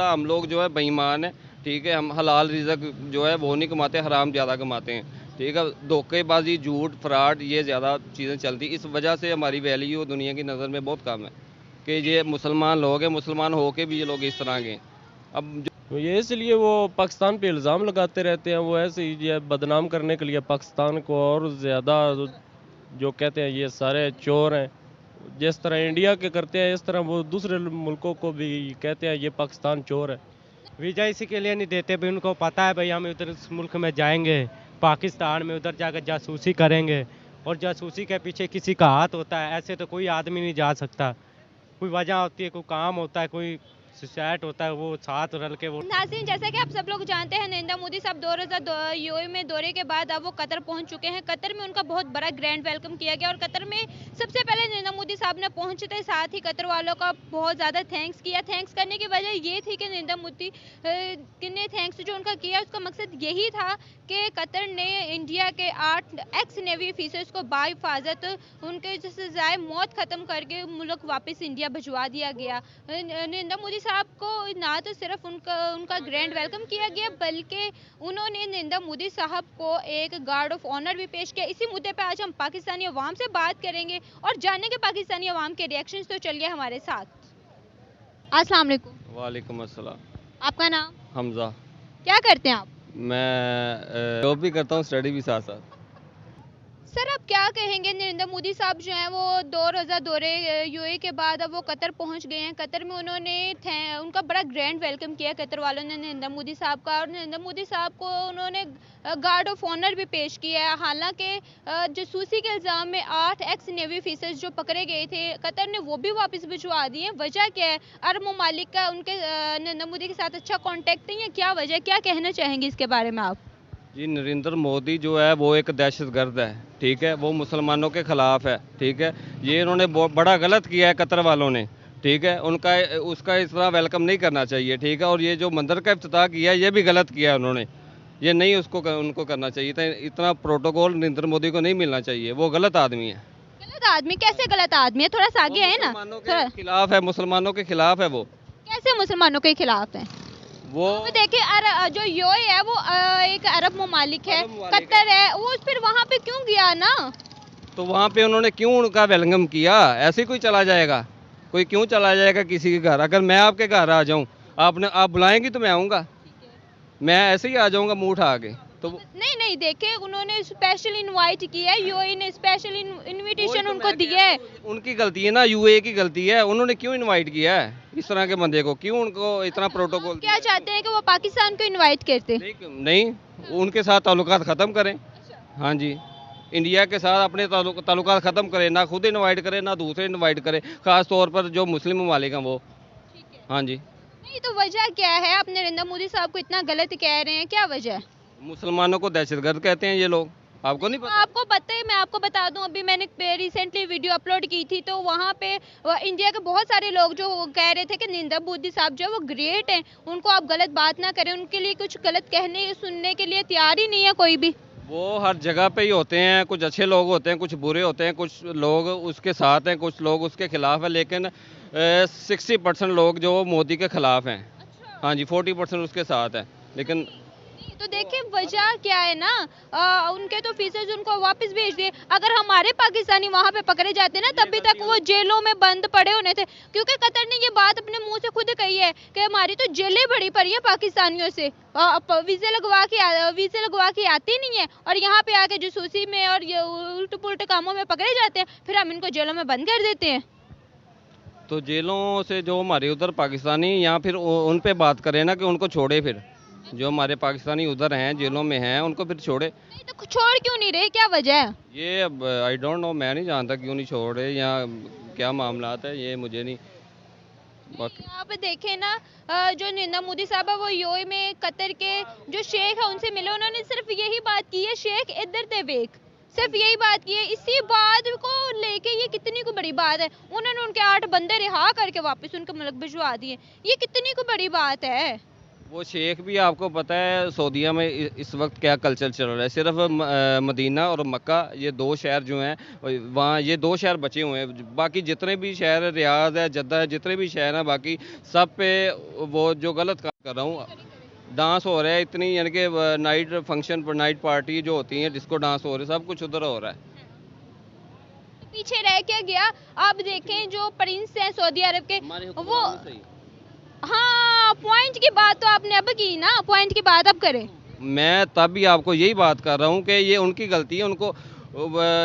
हम लोग जो है बेईमान है, ठीक है। हम हलाल रिज़्क जो है वो नहीं कमाते, हराम ज़्यादा कमाते हैं, ठीक है। धोखेबाजी, झूठ, फ्रॉड ये ज़्यादा चीज़ें चलती, इस वजह से हमारी वैल्यू दुनिया की नज़र में बहुत कम है कि ये मुसलमान लोग हैं, मुसलमान होके भी ये लोग इस तरह के। अब ये इसलिए वो पाकिस्तान पे इल्ज़ाम लगाते रहते हैं, वो ऐसे ही ये बदनाम करने के लिए पाकिस्तान को और ज़्यादा जो कहते हैं ये सारे चोर हैं, जिस तरह इंडिया के करते हैं इस तरह वो दूसरे मुल्कों को भी कहते हैं ये पाकिस्तान चोर है। वीज़ा इसी के लिए नहीं देते भाई, उनको पता है भाई हम उधर इस मुल्क में जाएंगे पाकिस्तान में, उधर जाकर जासूसी करेंगे और जासूसी के पीछे किसी का हाथ होता है। ऐसे तो कोई आदमी नहीं जा सकता, कोई वजह होती है, कोई काम होता है, कोई सुसाइड होता है, वो साथ रल के वो। नाज़रीन, जैसा कि आप सब लोग जानते हैं, नरेंद्र मोदी साहब 2000 यूएई में दौरे के बाद अब वो कतर पहुंच चुके हैं। कतर में उनका बहुत बड़ा ग्रैंड वेलकम किया गया और कतर में सबसे पहले नरेंद्र मोदी साहब ने पहुंचते साथ ही कतर वालों का बहुत ज़्यादा थैंक्स किया। थैंक्स करने की वजह ये थी कि नरेंद्र मोदी ने थैंक्स जो उनका किया उसका मकसद यही था कि कतर ने इंडिया के 8 एक्स नेवी ऑफिसर्स को बाहिफाजत उनके सजाए मौत ख़त्म करके मुल्क वापस इंडिया भिजवा दिया गया। नरेंद्र मोदी साहब को ना तो सिर्फ उनका ग्रैंड वेलकम किया गया, बल्कि उन्होंने नरेंद्र मोदी साहब को एक गार्ड ऑफ ऑनर भी पेश किया। इसी मुद्दे पे आज हम पाकिस्तानी अवाम से बात करेंगे और जानेंगे पाकिस्तानी अवाम के रिएक्शंस। तो चलिए हमारे साथ। अस्सलाम वालेकुम। वालेकुम अस्सलाम। आपका नाम? हमजा। क्या करते हैं आप? मैं जॉब भी करता हूँ, स्टडी भी साथ साथ। सर, आप क्या कहेंगे? नरेंद्र मोदी साहब जो हैं वो 2000 दौरे यूएई के बाद अब वो कतर पहुंच गए हैं। कतर में उन्होंने उनका बड़ा ग्रैंड वेलकम किया कतर वालों ने नरेंद्र मोदी साहब का, और नरेंद्र मोदी साहब को उन्होंने गार्ड ऑफ ऑनर भी पेश किया है। हालांकि जासूसी के इल्ज़ाम में 8 एक्स नेवी ऑफिसर्स जो पकड़े गए थे, कतर ने वो भी वापस भिजवा दिए। वजह क्या है? अरब ममालिक का उनके नरेंद्र मोदी के साथ अच्छा कॉन्टेक्ट नहीं है, क्या वजह, क्या कहना चाहेंगे इसके बारे में आप? जी, नरेंद्र मोदी जो है वो एक दहशतगर्द है, ठीक है। वो मुसलमानों के ख़िलाफ़ है, ठीक है। ये इन्होंने बहुत बड़ा गलत किया है कतर वालों ने, ठीक है। उसका इस तरह वेलकम नहीं करना चाहिए, ठीक है। और ये जो मंदिर का इफ्तिताह किया है ये भी गलत किया है उन्होंने, ये नहीं उनको करना चाहिए था। इतना प्रोटोकॉल नरेंद्र मोदी को नहीं मिलना चाहिए, वो गलत आदमी है। गलत आदमी? कैसे गलत आदमी है? थोड़ा सा आगे है ना। मुसलमानों के खिलाफ है, मुसलमानों के खिलाफ है वो। कैसे मुसलमानों के खिलाफ है? वो देखिए, जो यूएई है वो एक अरब ममालिक है, कतर है, वो फिर वहाँ पे क्यों गया ना? तो वहाँ पे उन्होंने क्यों उनका वेलकम किया? ऐसे कोई चला जाएगा? कोई क्यों चला जाएगा किसी के घर? अगर मैं आपके घर आ जाऊँ, आप बुलाएंगी तो मैं आऊँगा, मैं ऐसे ही आ जाऊँगा मुँह उठा के तो। नहीं नहीं, देखे उन्होंने स्पेशल इनवाइट किया है, यूएई ने स्पेशल इनविटेशन तो उनको दिया है। उनकी गलती है ना, यूएई की गलती है। उन्होंने क्यों इनवाइट किया है इस तरह के बंदे को? क्यों उनको इतना प्रोटोकॉल? क्या चाहते हैं कि वो पाकिस्तान को इनवाइट करते? नहीं, उनके साथ ताल्लुकात ख़त्म करें। हाँ जी, इंडिया के साथ अपने ताल्लुकात ख़त्म करें, ना खुद इनवाइट करें ना दूसरे इनवाइट करें, ख़ास तौर पर जो मुस्लिम ममालिक हैं वो। हाँ जी। नहीं तो वजह क्या है? आप नरेंद्र मोदी साहब को इतना गलत कह रहे हैं, क्या वजह है? मुसलमानों को दहशतगर्द कहते हैं ये लोग, आपको नहीं पता? आपको पता है, मैं आपको बता दूं, अभी मैंने रिसेंटली वीडियो अपलोड की थी, तो वहाँ पे इंडिया के बहुत सारे लोग जो कह रहे थे कि नरेंद्र मोदी साहब जो है वो ग्रेट हैं, उनको आप गलत बात ना करें, उनके लिए कुछ गलत कहने सुनने के लिए तैयार ही नहीं है कोई भी। वो हर जगह पे ही होते हैं, कुछ अच्छे लोग होते हैं, कुछ बुरे होते हैं, कुछ लोग उसके साथ हैं, कुछ लोग उसके खिलाफ हैं, लेकिन 60% लोग जो मोदी के खिलाफ हैं। हाँ जी, 40% उसके साथ हैं, लेकिन तो देखिए वजह क्या है ना, उनके तो ऑफिसर्स उनको वापस भेज दिए। अगर हमारे पाकिस्तानी वहाँ पे पकड़े जाते ना, तभी तक वो जेलों में बंद पड़े होने थे, क्योंकि कतर ने ये बात अपने मुंह से खुद कही है कि हमारी तो जेलें बड़ी पड़ी है पाकिस्तानियों से, वीज़े लगवा के आती नहीं है, और यहाँ पे आके जासूसी में और ये उल्ट पुल्ट कामों में पकड़े जाते हैं, फिर हम इनको जेलों में बंद कर देते हैं। तो जेलों से जो हमारे उधर पाकिस्तानी यहाँ फिर उन पे बात करें ना कि उनको छोड़े, फिर जो हमारे पाकिस्तानी उधर हैं जेलों में हैं उनको फिर छोड़े। नहीं तो छोड़ क्यों नहीं रहे, क्या वजह है? ये आई डोंट नो, मैं नहीं जानता क्यों नहीं छोड़ रहे या क्या मामला है, ये मुझे नहीं बाकी। आप देखें ना, जो नरेंद्र मोदी साहब है वो यूएई में कतर के जो शेख है उनसे मिले, उन्होंने सिर्फ यही बात की है, शेख इधर दे बेक, सिर्फ यही बात की है। इसी बात को लेके ये कितनी को बड़ी बात है, उन्होंने उनके 8 बंदे रिहा करके वापस उनके मुल्क भिजवा दिए, ये कितनी को बड़ी बात है? वो शेख भी आपको पता है सऊदीया में इस वक्त क्या कल्चर चल रहा है। सिर्फ मदीना और मक्का ये दो शहर जो हैं, वहाँ ये दो शहर बचे हुए हैं। बाकी जितने भी शहर, रियाद है, जद्दा है, जितने भी शहर हैं बाकी सब पे वो जो गलत काम कर रहा हूँ, डांस हो रहा है इतनी, यानी कि नाइट फंक्शन पर नाइट पार्टी जो होती हैं, डिस्को डांस हो रहे हैं, सब कुछ उधर हो रहा है। पीछे रह क्या गया। आप देखें जो प्रिंस हैं सऊदी अरब के, वो हाँ, पॉइंट की बात तो आपने अब की ना, पॉइंट की बात अब करें। मैं तब भी आपको यही बात कर रहा हूँ कि ये उनकी गलती है। उनको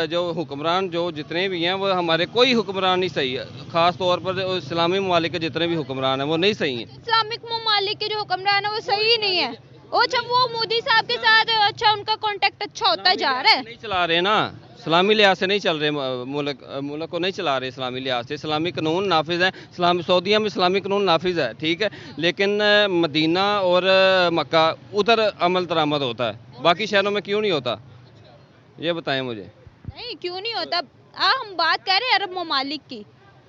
जो हुक्मरान जो जितने भी हैं वो हमारे कोई हुक्मरान नहीं सही है, ख़ास तौर पर इस्लामी ममालिक के जितने भी हुक्मरान हैं वो नहीं सही हैं। इस्लामिक ममालिक के जो हुक्मरान है वो सही नहीं है। अच्छा, वो मोदी साहब के साथ अच्छा उनका कांटेक्ट अच्छा होता जा रहा है। नहीं चला रहे ना, इस्लामी लिहाज से नहीं चल रहे, मुल्क को नहीं चला रहे इस्लामी लिहाज से। इस्लामी कानून नाफिज है, सऊदीया में इस्लामी कानून नाफिज है, ठीक है, लेकिन मदीना और मक्का उधर अमल दरामद होता है, बाकी शहरों में क्यों नहीं होता, ये बताएं मुझे। नहीं, क्यों नहीं होता। हम बात कर रहे हैं अरब ममालिक की,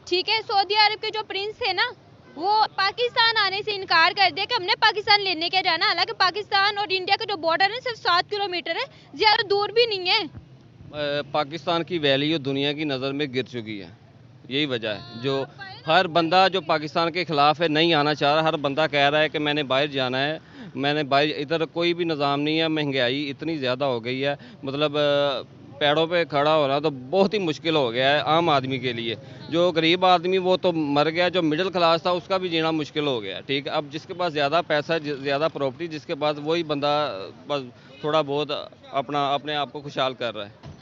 ठीक है। सऊदी अरब के जो प्रिंस थे ना, वो पाकिस्तान आने से इनकार कर दिया कि हमने पाकिस्तान लेने क्या जाना। हालांकि पाकिस्तान और इंडिया का जो बॉर्डर है सिर्फ 7 किलोमीटर है, ज्यादा दूर भी नहीं है। पाकिस्तान की वैल्यू दुनिया की नज़र में गिर चुकी है, यही वजह है। जो हर बंदा जो पाकिस्तान के ख़िलाफ़ है, नहीं आना चाह रहा, हर बंदा कह रहा है कि मैंने बाहर जाना है, मैंने बाहर, इधर कोई भी निज़ाम नहीं है, महंगाई इतनी ज़्यादा हो गई है, मतलब पैरों पे खड़ा होना तो बहुत ही मुश्किल हो गया है आम आदमी के लिए। जो गरीब आदमी वो तो मर गया, जो मिडिल क्लास था उसका भी जीना मुश्किल हो गया, ठीक है। अब जिसके पास ज़्यादा पैसा, ज़्यादा प्रॉपर्टी, जिसके पास वही बंदा बस थोड़ा बहुत अपने आप को खुशहाल कर रहा है।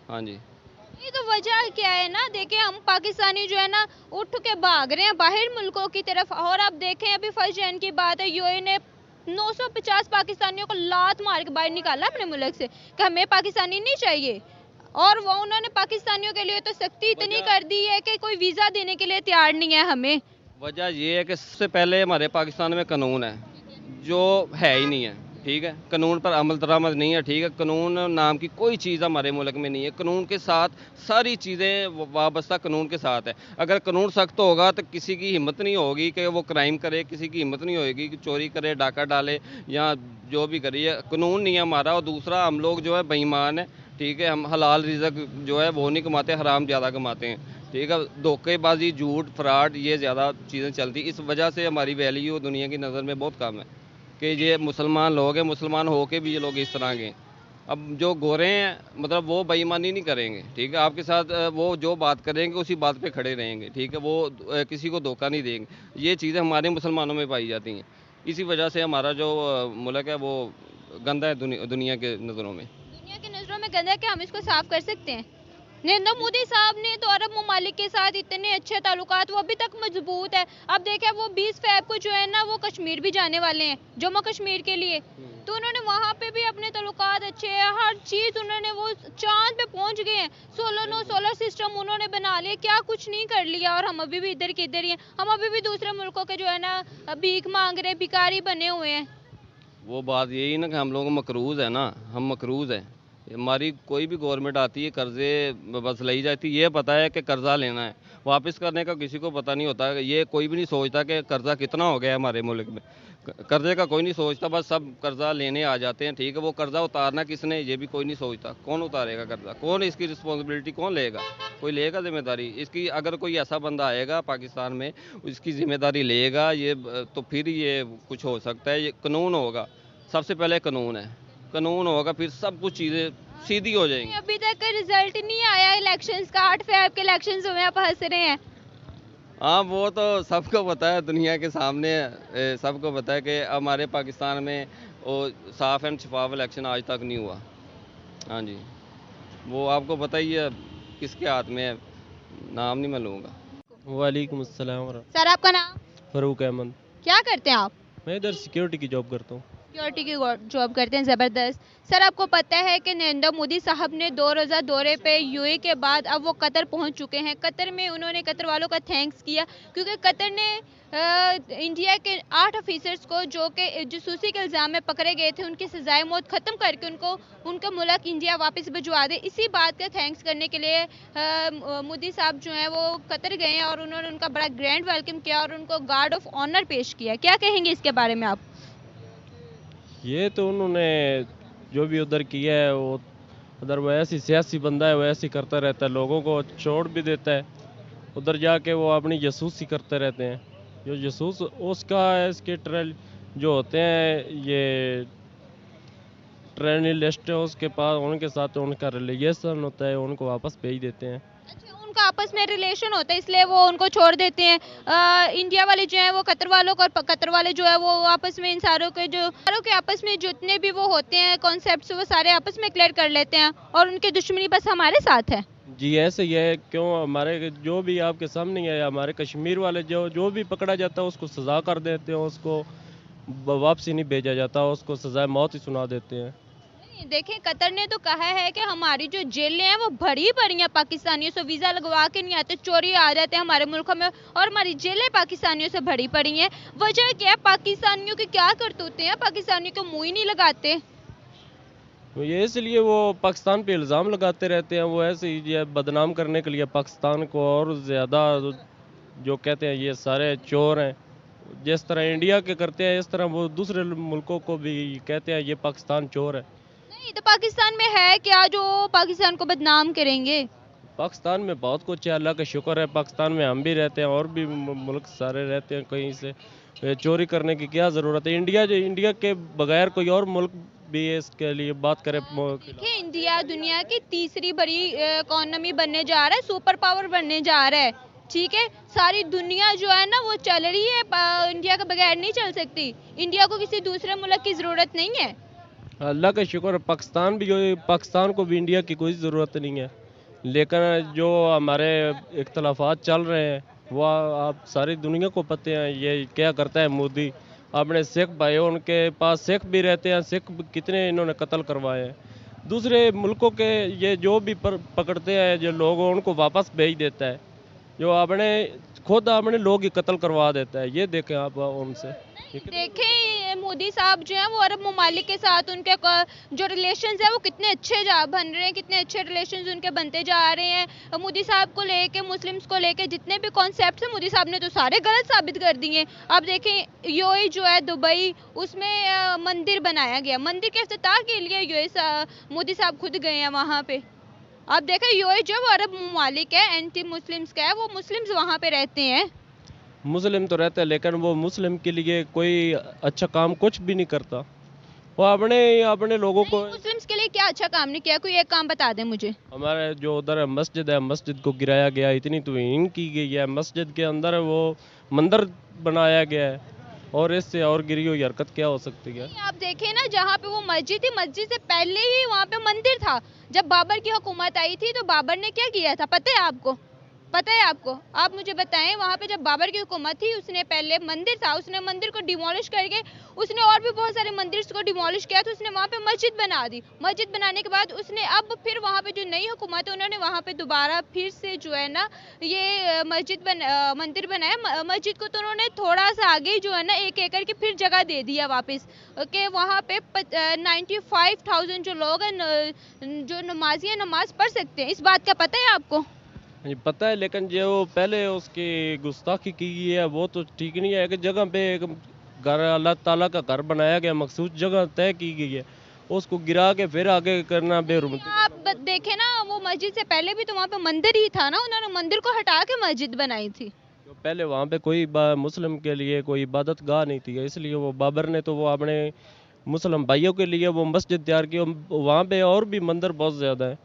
हाँ जी। ये तो वजह क्या है ना, देखिए हम पाकिस्तानी जो है ना उठ के भाग रहे हैं बाहर मुल्कों की तरफ। और आप देखें अभी 1 जैन की बात है, यूएई ने 950 पाकिस्तानियों को लात मार के बाहर निकाला अपने मुल्क से कि हमें पाकिस्तानी नहीं चाहिए। और वो उन्होंने पाकिस्तानियों के लिए तो सख्ती इतनी कर दी है कि कोई वीज़ा देने के लिए तैयार नहीं है हमें। वजह ये है कि सबसे पहले हमारे पाकिस्तान में कानून है जो है ही नहीं है, ठीक है। कानून पर अमल दरामद नहीं है, ठीक है। कानून नाम की कोई चीज़ हमारे मुल्क में नहीं है। कानून के साथ सारी चीज़ें वाबस्ता कानून के साथ है। अगर कानून सख्त होगा तो किसी की हिम्मत नहीं होगी कि वो क्राइम करे, किसी की हिम्मत नहीं होगी कि चोरी करे, डाका डाले या जो भी करिए। कानून नहीं है हमारा। और दूसरा, हम लोग जो है बेईमान है, ठीक है। हम हलाल रिज़्क जो है वो नहीं कमाते, हराम ज़्यादा कमाते हैं, ठीक है। धोखेबाजी, झूठ, फ्रॉड, ये ज़्यादा चीज़ें चलती। इस वजह से हमारी वैल्यू दुनिया की नज़र में बहुत कम है कि ये मुसलमान लोग हैं, मुसलमान हो के भी ये लोग इस तरह के। अब जो गोरे हैं मतलब वो बेईमानी नहीं करेंगे, ठीक है। आपके साथ वो जो बात करेंगे उसी बात पे खड़े रहेंगे, ठीक है। वो किसी को धोखा नहीं देंगे। ये चीज़ें हमारे मुसलमानों में पाई जाती हैं। इसी वजह से हमारा जो मुल्क है वो गंदा है दुनिया के नज़रों में। दुनिया की नज़रों में गंदा है कि हम इसको साफ कर सकते हैं। नरेंद्र मोदी साहब ने तो अरब ममालिक के साथ इतने अच्छे ताल्लुकात वो अभी तक मजबूत है। अब देखें वो 20 फ़रवरी को जो है ना वो कश्मीर भी जाने वाले हैं, जम्मू कश्मीर के लिए। तो उन्होंने वहाँ पे भी अपने ताल्लुकात अच्छे हैं, हर चीज़ उन्होंने, वो चांद पे पहुँच गए हैं। सोलर सिस्टम उन्होंने बना लिया, क्या कुछ नहीं कर लिया। और हम अभी भी इधर के इधर ही हैं। हम अभी भी दूसरे मुल्कों के जो है ना भीख मांग रहे, भिखारी बने हुए हैं। वो बात यही ना कि हम लोग मकरूज़ है ना, हम मकरूज़ हैं। हमारी कोई भी गवर्नमेंट आती है, कर्जे बस लाई जाती है। ये पता है कि कर्जा लेना है, वापस करने का किसी को पता नहीं होता। ये कोई भी नहीं सोचता कि कर्जा कितना हो गया है हमारे मुल्क में। कर्जे का कोई नहीं सोचता, बस सब कर्जा लेने आ जाते हैं, ठीक है। वो कर्जा उतारना किसने, ये भी कोई नहीं सोचता। कौन उतारेगा कर्जा, कौन इसकी रिस्पॉन्सिबिलिटी कौन लेगा, कोई लेगा जिम्मेदारी इसकी। अगर कोई ऐसा बंदा आएगा पाकिस्तान में, इसकी जिम्मेदारी लेगा ये, तो फिर ये कुछ हो सकता है। ये कानून होगा, सबसे पहले कानून है, कानून होगा फिर सब कुछ चीज़ें सीधी हो जाएंगी। अभी तक रिजल्ट नहीं आया इलेक्शंस का, 8 फ़रवरी के इलेक्शंस हुए, आप हंस रहे हैं। हाँ, वो तो सबको पता है, दुनिया के सामने सबको पता है कि हमारे पाकिस्तान में वो साफ़ एंड शफाफ इलेक्शन आज तक नहीं हुआ। हाँ जी, वो आपको पता ही है किसके हाथ में है, नाम नहीं मैं लूँगा। वालेकुम अस्सलाम सर आपका नाम? फ़रूक अहमद। क्या करते हैं आप? मैं इधर सिक्योरिटी की जॉब करता हूँ। सिक्योरिटी की जॉब करते हैं, ज़बरदस्त। सर आपको पता है कि नरेंद्र मोदी साहब ने 2 रोज़ा दौरे पे यूएई के बाद अब वो कतर पहुंच चुके हैं। कतर में उन्होंने कतर वालों का थैंक्स किया क्योंकि कतर ने इंडिया के 8 ऑफिसर्स को जो कि जासूसी के इल्ज़ाम में पकड़े गए थे उनकी सजाए मौत ख़त्म करके उनको उनका मुल्क इंडिया वापस भिजवा दे। इसी बात का थैंक्स करने के लिए मोदी साहब जो हैं वो कतर गए हैं और उन्होंने उनका बड़ा ग्रैंड वेलकम किया और उनको गार्ड ऑफ ऑनर पेश किया। क्या कहेंगे इसके बारे में आप? ये तो उन्होंने जो भी उधर किया है, वो उधर वो ऐसी सियासी बंदा है, वो ऐसी करता रहता है, लोगों को छोड़ भी देता है। उधर जाके वो अपनी जासूसी करते रहते हैं। जो जासूस उसका इसके ट्रेल जो होते हैं, ये ट्रेनिलिस्ट है, उसके पास उनके साथ उनका रिलेशन होता है, उनको वापस भेज देते हैं। अच्छा, उनका आपस में रिलेशन होता है इसलिए वो उनको छोड़ देते हैं। इंडिया वाले जो है वो कतर वालों को, और कतर वाले जो है वो आपस में इन सारों के आपस में जितने भी वो होते हैं कॉन्सेप्ट्स, वो सारे आपस में क्लियर कर लेते हैं और उनकी दुश्मनी बस हमारे साथ है। जी ऐसे ही है। क्यों, हमारे जो भी आपके सामने है, हमारे कश्मीर वाले जो भी पकड़ा जाता है उसको सज़ा कर देते हैं, उसको वापसी नहीं भेजा जाता, उसको सज़ाए मौत ही सुना देते हैं। देखिए, कतर ने तो कहा है कि हमारी जो जेलें हैं वो भरी पड़ी हैं पाकिस्तानियों से, वीज़ा लगवा के नहीं आते, चोरी आ जाते हैं हमारे मुल्क में, और हमारी जेलें पाकिस्तानियों से भरी पड़ी हैं। वजह क्या है? पाकिस्तानियों की क्या करतूतें हैं, पाकिस्तानियों को मुंह ही नहीं लगाते। तो ये इसलिए वो पाकिस्तान पे इल्ज़ाम लगाते रहते हैं, वो ऐसे ही ये बदनाम करने के लिए पाकिस्तान को और ज़्यादा, जो कहते हैं ये सारे चोर हैं। जिस तरह इंडिया के करते हैं, इस तरह वो दूसरे मुल्कों को भी कहते हैं ये पाकिस्तान चोर है। नहीं तो पाकिस्तान में है क्या जो पाकिस्तान को बदनाम करेंगे? पाकिस्तान में बहुत कुछ है, अल्लाह का शुक्र है। पाकिस्तान में हम भी रहते हैं और भी मुल्क सारे रहते हैं कहीं से। ये चोरी करने की क्या ज़रूरत है? इंडिया के बगैर कोई और मुल्क भी इसके लिए बात करे। देखिए, इंडिया दुनिया की तीसरी बड़ी इकोनॉमी बनने जा रहा है, सुपर पावर बनने जा रहा है। ठीक है, सारी दुनिया जो है ना वो चल रही है, इंडिया के बगैर नहीं चल सकती। इंडिया को किसी दूसरे मुल्क की ज़रूरत नहीं है। अल्लाह का शुक्र है, पाकिस्तान को भी इंडिया की कोई ज़रूरत नहीं है। लेकिन जो हमारे इख्तलाफात चल रहे हैं वो आप सारी दुनिया को पता है। ये क्या करता है मोदी, अपने सिख भाई, उनके पास सिख भी रहते हैं, सिख कितने इन्होंने कत्ल करवाए हैं। दूसरे मुल्कों के ये जो भी पकड़ते हैं जो लोग, उनको वापस भेज देता है। जो खुद अपने लोग ही कत्ल करवा देता है। ये देखें आप उनसे। देखें, मोदी साहब जो है वो अरब ममालिक के साथ उनके जो रिलेशंस है वो कितने अच्छे बन रहे हैं, कितने अच्छे रिलेशंस उनके बनते जा रहे हैं। मोदी साहब को लेके, मुस्लिम्स को लेके जितने भी कॉन्सेप्ट्स हैं मोदी साहब ने तो सारे गलत साबित कर दिए। अब देखें, यूएई जो है दुबई, उसमें मंदिर बनाया गया, मंदिर के इफ्तिताह के लिए यूएई मोदी साहब खुद गए हैं वहाँ पे। अब देखें, यूएई जो है वो अरब ममालिक है, एंटी मुस्लिम्स का है, वो मुस्लिम्स वहाँ पे रहते हैं। मुस्लिम तो रहते हैं, लेकिन वो मुस्लिम के लिए कोई अच्छा काम कुछ भी नहीं करता। वो अपने लोगों को। मुस्लिम्स के लिए क्या अच्छा काम नहीं किया? कोई एक काम बता दें मुझे। हमारे जो उधर है मस्जिद है, मस्जिद को गिराया गया, इतनी तौहीन की गई है। मस्जिद के अंदर वो मंदिर बनाया गया है, और इससे और गिरी हुई हरकत क्या हो सकती है? आप देखें ना, जहाँ पे वो मस्जिद थी, मस्जिद से पहले ही वहाँ पे मंदिर था। जब बाबर की हुकूमत आई थी तो बाबर ने क्या किया था पता है आपको? पता है आपको? आप मुझे बताएं, वहाँ पे जब बाबर की हुकूमत थी, उसने पहले मंदिर था, उसने मंदिर को डिमोलिश करके उसने और भी बहुत सारे मंदिर को डिमोलिश किया, तो उसने वहाँ पे मस्जिद बना दी। मस्जिद बनाने के बाद उसने अब फिर वहाँ पे जो नई हुकूमत है उन्होंने वहाँ पे दोबारा फिर से जो है ना ये मंदिर बनाया। मस्जिद को तो उन्होंने थोड़ा सा आगे जो है ना 1 एकड़ की फिर जगह दे दिया वापस, कि वहाँ पे 95,000 जो लोग हैं जो नमाजी हैं नमाज पढ़ सकते हैं। इस बात का पता है आपको? ये पता है, लेकिन जो पहले उसकी गुस्ताखी की गई है वो तो ठीक नहीं है। कि जगह पे एक घर, अल्लाह ताला का घर बनाया गया, मखसूस जगह तय की गई है, उसको गिरा के फिर आगे करना बेरुमती। आप देखें ना, वो मस्जिद से पहले भी तो वहाँ पे मंदिर ही था ना, उन्होंने मंदिर को हटा के मस्जिद बनाई थी। तो पहले वहाँ पे कोई मुस्लिम के लिए कोई इबादत गाह नहीं थी, इसलिए वो बाबर ने तो वो अपने मुस्लिम भाइयों के लिए वो मस्जिद तैयार की। वहाँ पे और भी मंदिर बहुत ज़्यादा है,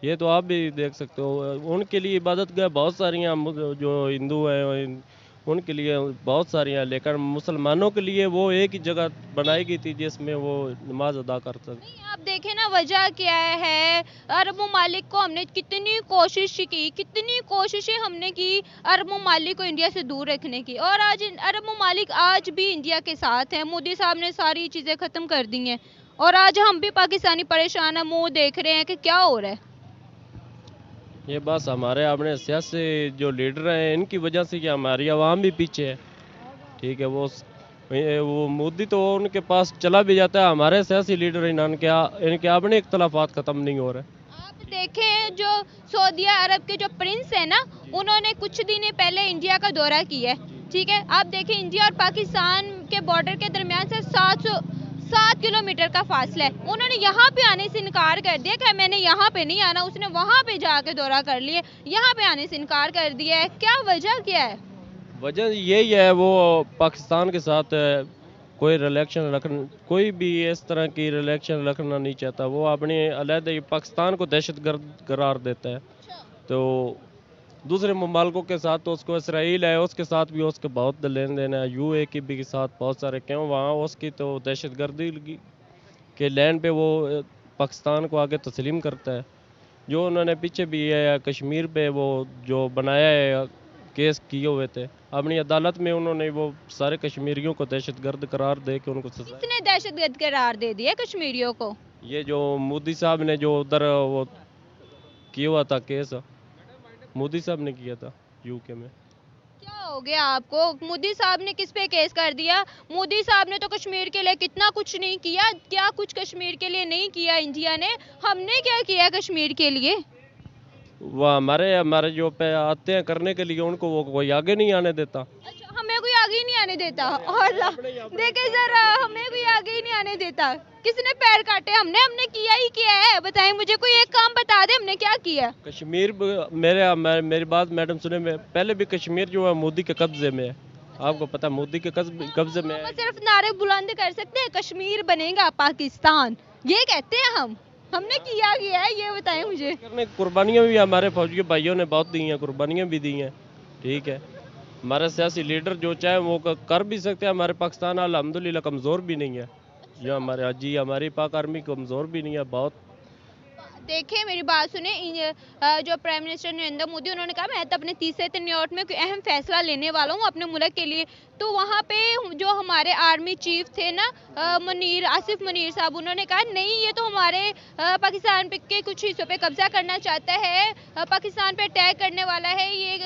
ये तो आप भी देख सकते हो। उनके लिए इबादत गाह बहुत सारी हैं, जो हिंदू हैं उनके लिए बहुत सारी हैं, लेकिन मुसलमानों के लिए वो एक ही जगह बनाई गई थी जिसमें वो नमाज अदा कर सकते। आप देखें ना, वजह क्या है? अरब ममालिक को हमने कितनी कोशिश की, कितनी कोशिशें हमने की अरब ममालिक को इंडिया से दूर रखने की, और आज अरब ममालिक आज भी इंडिया के साथ हैं। मोदी साहब ने सारी चीज़ें ख़त्म कर दी हैं, और आज हम भी पाकिस्तानी परेशान हैं, मुँह देख रहे हैं कि क्या हो रहा है। ये बस हमारे अपने सियासी जो लीडर हैं इनकी वजह से कि हमारी आवाम भी पीछे है। ठीक है, वो मोदी तो उनके पास चला भी जाता है, हमारे सियासी लीडर इनके अपने इख्तलाफात ख़त्म नहीं हो रहे। आप देखें, जो सऊदी अरब के जो प्रिंस है ना, उन्होंने कुछ दिन पहले इंडिया का दौरा किया है। ठीक है, आप देखें, इंडिया और पाकिस्तान के बॉर्डर के दरमियान से 7 किलोमीटर का फासला है, उन्होंने यहाँ पे आने से इनकार कर दिया कि मैंने यहाँ पे नहीं आना, उसने वहाँ पे जाके दौरा कर लिया, यहाँ पे आने से इनकार कर दिया है। क्या वजह क्या है? वजह यही है, वो पाकिस्तान के साथ कोई रिलेशन रखना, कोई भी इस तरह की रिलेशन रखना नहीं चाहता। वो अपने अलहदा पाकिस्तान को दहशतगर्द करार देता है। तो दूसरे ममालिकों के साथ तो उसको इसराइल है, उसके साथ भी उसके बहुत लेन देन है, यूए की भी के साथ बहुत सारे, क्यों वहाँ उसकी तो दहशतगर्दी के लैंड पे वो पाकिस्तान को आगे तस्लीम करता है। जो उन्होंने पीछे भी है कश्मीर पे वो जो बनाया है केस किए हुए थे, अपनी अदालत में उन्होंने वो सारे कश्मीरियों को दहशतगर्द करार दे के उनको सजा। किसने दहशतगर्द करार दे दिया कश्मीरियों को? ये जो मोदी साहब ने जो उधर वो किया हुआ था केस, मोदी साहब ने किया था यूके में। क्या हो गया आपको? मोदी साहब ने किस पे केस कर दिया? मोदी साहब ने तो कश्मीर के लिए कितना कुछ नहीं किया, क्या कुछ कश्मीर के लिए नहीं किया इंडिया ने? हमने क्या किया कश्मीर के लिए? वह हमारे जो पे आते हैं करने के लिए, उनको वो कोई आगे नहीं आने देता। अच्छा, हमें कोई आगे ही नहीं आने देता। और देखे जरा, हमें कोई आगे ही नहीं आने देता। किसने पैर काटे? हमने किया ही क्या है? बताएं मुझे, कोई एक काम बता दे हमने क्या किया। कश्मीर मेरी बात मैडम सुने, में पहले भी कश्मीर जो है मोदी के कब्जे में है, आपको पता है मोदी के कब्जे में है। हम सिर्फ नारे बुलंद कर सकते हैं कश्मीर बनेगा पाकिस्तान, ये कहते हैं हमने किया गया है, ये बताएं मुझे। करने कुर्बानियाँ भी हमारे फौजी भाइयों ने बहुत दी हैं, कुर्बानियाँ भी दी हैं, ठीक है। हमारे सियासी लीडर जो चाहे वो कर भी सकते हैं। हमारे पाकिस्तान अल्हम्दुलिल्लाह कमज़ोर भी नहीं है, जो हमारी पाक आर्मी कमज़ोर भी नहीं है बहुत। देखिए मेरी बात सुने, जो प्राइम मिनिस्टर नरेंद्र मोदी, उन्होंने कहा मैं तो अपने तीसरे तर्नियोट में कोई अहम फैसला लेने वाला हूँ अपने मुल्क के लिए। तो वहाँ पे जो हमारे आर्मी चीफ थे ना, आसिफ मुनीर साहब, उन्होंने कहा नहीं, ये तो हमारे पाकिस्तान के कुछ हिस्सों पे कब्जा करना चाहता है, पाकिस्तान पे अटैक करने वाला है। ये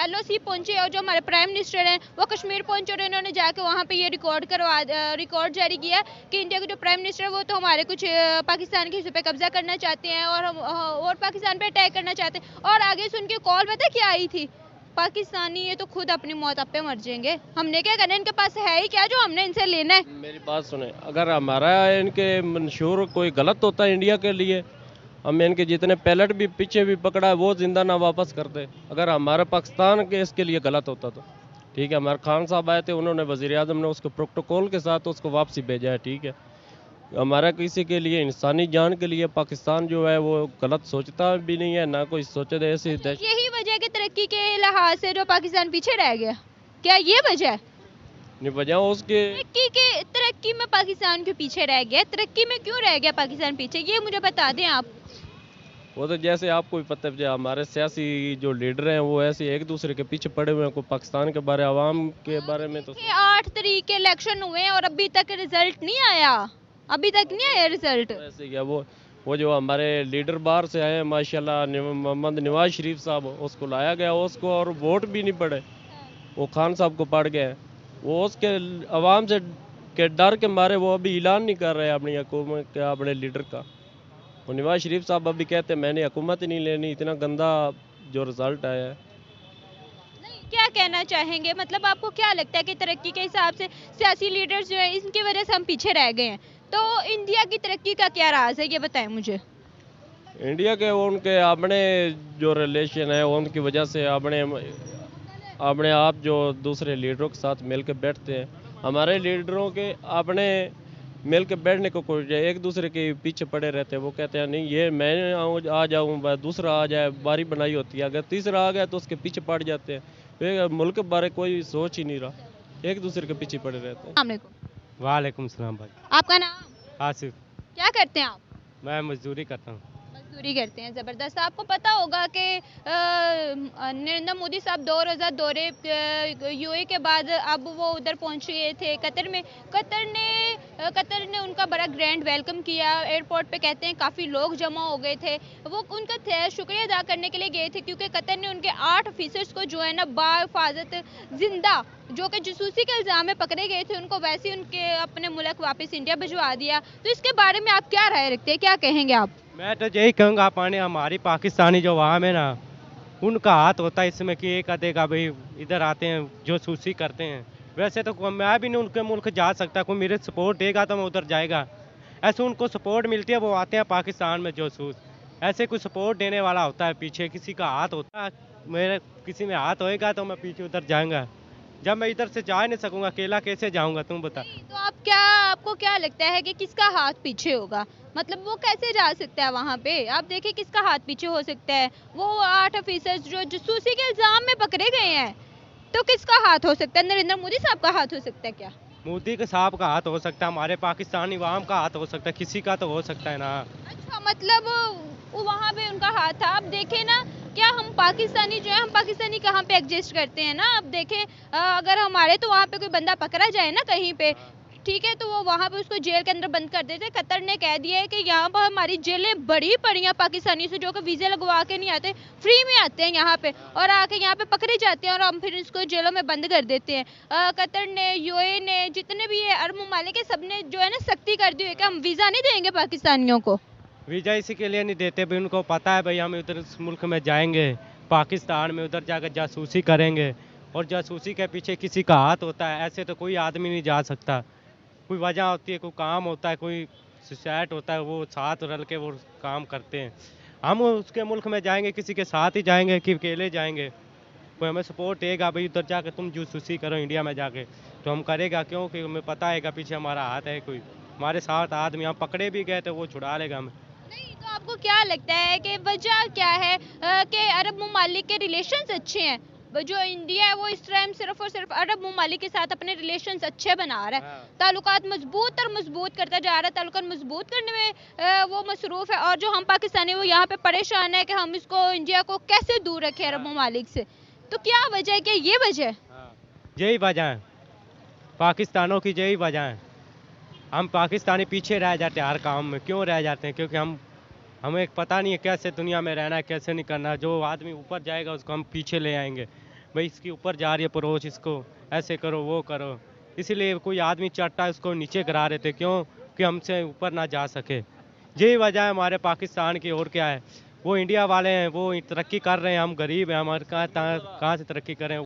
LOC पहुंचे और जो हमारे प्राइम मिनिस्टर हैं वो कश्मीर पहुंचे और इन्होंने जाके वहाँ पे ये रिकॉर्ड जारी किया कि इंडिया के जो प्राइम मिनिस्टर है वो तो हमारे कुछ पाकिस्तान के हिस्सों पे कब्जा करना चाहते हैं और पाकिस्तान पे अटैक करना चाहते हैं। और आगे सुन के कॉल पता क्या आई थी? पाकिस्तानी ये तो खुद अपनी मौत आप पे मर जाएंगे, हमने क्या करना है, इनके पास है ही क्या जो हमने इनसे लेना है। मेरी बात सुने, अगर हमारा इनके मंशूर कोई गलत होता है इंडिया के लिए, हम इनके जितने पैलेट भी पीछे भी पकड़ा है वो जिंदा ना वापस करते। अगर हमारा पाकिस्तान के इसके लिए गलत होता तो ठीक है। हमारे खान साहब आए थे, उन्होंने वज़ीर आज़म ने उसको प्रोटोकॉल के साथ उसको वापसी भेजा है, ठीक है। हमारा किसी के लिए इंसानी जान के लिए पाकिस्तान जो है वो गलत सोचता भी नहीं है, ना कोई सोचे ऐसी। यही वजह है कि तरक्की के लिहाज से जो पाकिस्तान पीछे रह गया, क्या ये वजह है? नहीं, वजह उसके तरक्की में पाकिस्तान क्यों पीछे रह गया? तरक्की में क्यों रह गया पाकिस्तान पीछे, ये मुझे बता दें आप। वो तो जैसे आपको भी पता है, हमारे सियासी जो लीडर हैं वो ऐसे एक दूसरे के पीछे पड़े हुए हैं। कोई पाकिस्तान के बारे, आवाम के बारे में तो 8 तारीख के इलेक्शन हुए हैं और अभी तक रिजल्ट नहीं आया, अभी तक नहीं आया रिजल्ट। ऐसे क्या वो जो हमारे लीडर बाहर से आए माशाल्लाह, मोहम्मद नवाज शरीफ साहब, उसको लाया गया उसको, और वोट भी नहीं पड़े, वो खान साहब को पड़ गए। वो उसके अवाम से के डर के मारे वो अभी ऐलान नहीं कर रहे अपनी हुकूमत का, अपने लीडर का। वो नवाज शरीफ साहब अभी कहते हैं मैंने हुकूमत ही नहीं लेनी, इतना गंदा जो रिजल्ट आया है। क्या कहना चाहेंगे, मतलब आपको क्या लगता है कि तरक्की के हिसाब से सियासी लीडर्स जो है इनकी वजह से हम पीछे रह गए हैं, तो इंडिया की तरक्की का क्या राज है, ये बताएं मुझे। इंडिया के उनके अपने जो रिलेशन है उनकी वजह से अपने आप जो दूसरे लीडरों के साथ मिल के बैठते हैं, हमारे लीडरों के अपने मिल के बैठने को कोई एक दूसरे के पीछे पड़े रहते हैं। वो कहते हैं नहीं ये मैं आ जाऊँ, दूसरा आ जाए, बारी बनाई होती है, अगर तीसरा आ गया तो उसके पीछे पड़ जाते हैं। मुल्क के बारे कोई सोच ही नहीं रहा, एक दूसरे के पीछे पड़े रहते हैं। वालेकुम सलाम भाई। आपका नाम? आसिफ। क्या करते हैं आप? मैं मजदूरी करता हूँ। मजदूरी करते हैं, ज़बरदस्त। आपको पता होगा कि नरेंद्र मोदी साहब 2 रोज़ा दौरे यूए के बाद अब वो उधर पहुंच गए थे कतर में। कतर ने उनका बड़ा ग्रैंड वेलकम किया। एयरपोर्ट पे कहते हैं काफ़ी लोग जमा हो गए थे। वो उनका शुक्रिया अदा करने के लिए गए थे क्योंकि कतर ने उनके 8 ऑफिसर्स को जो है ना बाहिफाजत जिंदा, जो कि जासूसी के इल्ज़ाम में पकड़े गए थे, उनको वैसे ही उनके अपने मुल्क वापस इंडिया भिजवा दिया। तो इसके बारे में आप क्या राय रखते हैं, क्या कहेंगे आप? मैं तो यही कहूँगा, अपने हमारी पाकिस्तानी जो वहाँ में ना उनका हाथ होता है इसमें कि एक आधे का भाई इधर आते हैं जो जासूसी करते हैं, वैसे तो मैं भी नहीं उनके मुल्क जा सकता, कोई मेरे सपोर्ट देगा तो मैं उधर जाएगा। ऐसे उनको सपोर्ट मिलती है, वो आते हैं पाकिस्तान में जासूस। ऐसे कोई सपोर्ट देने वाला होता है, पीछे किसी का हाथ होता है, मेरे किसी में हाथ होएगा तो मैं पीछे उधर जाऊंगा। जब मैं इधर से जा नहीं सकूंगा, अकेला कैसे जाऊंगा तुम बता। नहीं, तो आपको क्या लगता है कि किसका हाथ पीछे होगा? मतलब वो कैसे जा सकता है वहां पे? आप देखिए किसका हाथ पीछे हो सकता है? वो 8 ऑफिसर्स जो जासूसी के इल्जाम में पकड़े गए हैं, तो किसका हाथ हो सकता है? नरेंद्र मोदी साहब का हाथ हो सकता है क्या? मोदी के साहब का हाथ हो सकता है, हमारे पाकिस्तानी अवाम का हाथ हो सकता है, किसी का तो हो सकता है ना। अच्छा, मतलब वो वहाँ पे उनका हाथ था। अब देखें ना, क्या हम पाकिस्तानी जो है, हम पाकिस्तानी कहाँ पे एग्जिस्ट करते हैं ना। अब देखें, अगर हमारे तो वहाँ पे कोई बंदा पकड़ा जाए ना कहीं पे, ठीक है, तो वो वहाँ पे उसको जेल के अंदर बंद कर देते। कतर ने कह दिया है कि यहाँ पर हमारी जेलें बड़ी पड़ी हैं पाकिस्तानी से, जो कि वीज़े लगवा के नहीं आते, फ्री में आते हैं यहाँ पे और आके यहाँ पे पकड़े जाते हैं और हम फिर इसको जेलों में बंद कर देते हैं। कतर ने, यूएई ने, जितने भी ये अरब ममालिक है, सब ने जो है ना सख्ती कर दी है कि हम वीज़ा नहीं देंगे पाकिस्तानियों को। वीजा इसी के लिए नहीं देते भाई, उनको पता है भाई हम उधर उस मुल्क में जाएंगे, पाकिस्तान में उधर जाकर जासूसी करेंगे और जासूसी के पीछे किसी का हाथ होता है। ऐसे तो कोई आदमी नहीं जा सकता, कोई वजह होती है, कोई काम होता है, कोई सुसाइड होता है, वो साथ रल के वो काम करते हैं। हम उसके मुल्क में जाएंगे, किसी के साथ ही जाएंगे कि अकेले जाएंगे? कोई हमें सपोर्ट देगा भाई, उधर जाकर तुम जासूसी करो इंडिया में जाके, तो हम करेगा क्योंकि हमें पता है कि पीछे हमारा हाथ है, कोई हमारे साथ आदमी हम पकड़े भी गए तो वो छुड़ा लेगा हमें। नहीं, तो आपको क्या लगता है कि वजह क्या है कि अरब ममालिक के रिलेशंस अच्छे हैं? जो इंडिया है वो इस टाइम सिर्फ और सिर्फ अरब ममालिक के साथ अपने रिलेशंस अच्छे बना रहा है, ताल्लुकात मजबूत और मजबूत करता जा रहा है, ताल्लुकात मजबूत करने में वो मसरूफ है। और जो हम पाकिस्तानी वो यहाँ पे परेशान है कि हम इसको इंडिया को कैसे दूर रखें अरब ममालिक से। तो क्या वजह है, क्या ये वजह है? यही वजह है, पाकिस्तानों की यही वजह है। हम पाकिस्तानी पीछे रह जाते हैं हर काम में। क्यों रह जाते हैं? क्योंकि हमें पता नहीं है कैसे दुनिया में रहना है, कैसे नहीं करना। जो आदमी ऊपर जाएगा उसको हम पीछे ले आएंगे, भाई इसकी ऊपर जा रही है अप्रोच, इसको ऐसे करो वो करो। इसीलिए कोई आदमी चढ़ता है उसको नीचे करा रहे थे, क्यों कि हमसे ऊपर ना जा सके। यही वजह है हमारे पाकिस्तान की, और क्या है। वो इंडिया वाले हैं, वो तरक्की कर रहे हैं, हम गरीब हैं, हमारे कहाँ से तरक्की करें।